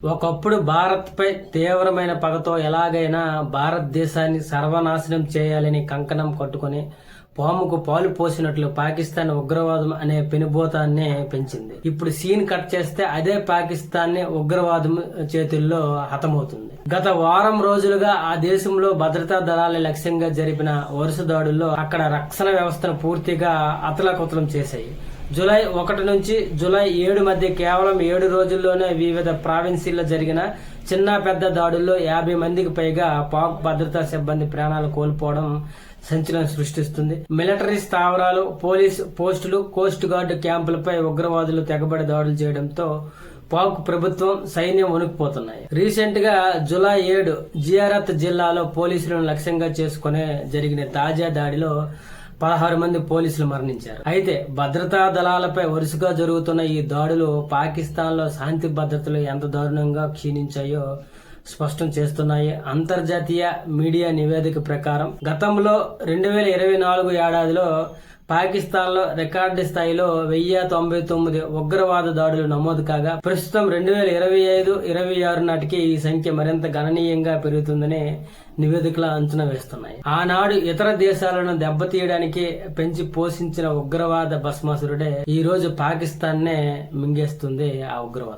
ఒకప్పుడు భారత్ పై తీవ్రమైన పగతో ఎలాగైనా భారతదేశాన్ని సర్వనాశనం చేయాలని కంకణం కట్టుకుని పాముకు పాలు పోసినట్లు పాకిస్తాన్ ఉగ్రవాదం అనే పెనుభూతాన్ని పెంచింది. ఇప్పుడు సీన్ కట్ చేస్తే అదే పాకిస్తాన్ ఉగ్రవాదం చేతుల్లో హతమవుతుంది. గత వారం రోజులుగా ఆ దేశంలో భద్రతా దళాల లక్ష్యంగా జరిపిన వరుస దాడుల్లో అక్కడ రక్షణ వ్యవస్థను పూర్తిగా అతలాకుతలం చేశాయి. జూలై 1 నుంచి జూలై 7 మధ్య కేవలం 7 రోజుల్లోనే వివిధ ప్రావిన్సీల్లో జరిగిన చిన్న పెద్ద దాడుల్లో 50 మందికి పైగా పాక్ భద్రతా సిబ్బంది ప్రాణాలు కోల్పోవడం సంచలనం సృష్టిస్తుంది. మిలిటరీ స్థావరాలు, పోలీస్ పోస్టులు, కోస్ట్ గార్డు క్యాంపులపై ఉగ్రవాదులు తెగబడి దాడులు చేయడంతో పాక్ ప్రభుత్వం, సైన్యం వణికిపోతున్నాయి. రీసెంట్ గా జూలై 7 జియారత్ జిల్లాలో పోలీసులను లక్ష్యంగా చేసుకునే జరిగిన తాజా దాడిలో 16 మంది పోలీసులు మరణించారు. అయితే భద్రతా దళాలపై వరుసగా జరుగుతున్న ఈ దాడులు పాకిస్తాన్ లో శాంతి భద్రతలు ఎంత దారుణంగా క్షీణించాయో స్పష్టం చేస్తున్నాయి. అంతర్జాతీయ మీడియా నివేదిక ప్రకారం గతంలో 2024 ఏడాదిలో పాకిస్తాన్ లో రికార్డు స్థాయిలో 1099 ఉగ్రవాద దాడులు నమోదు కాగా ప్రస్తుతం 2025-26 నాటికి ఈ సంఖ్య మరింత గణనీయంగా పెరుగుతుందని నివేదికలు అంచనా వేస్తున్నాయి. ఆనాడు ఇతర దేశాలను దెబ్బతీయడానికి పెంచి పోషించిన ఉగ్రవాద భస్మాసురుడే ఈ రోజు పాకిస్తాన్ నే మింగేస్తుంది ఆ ఉగ్రవాదం.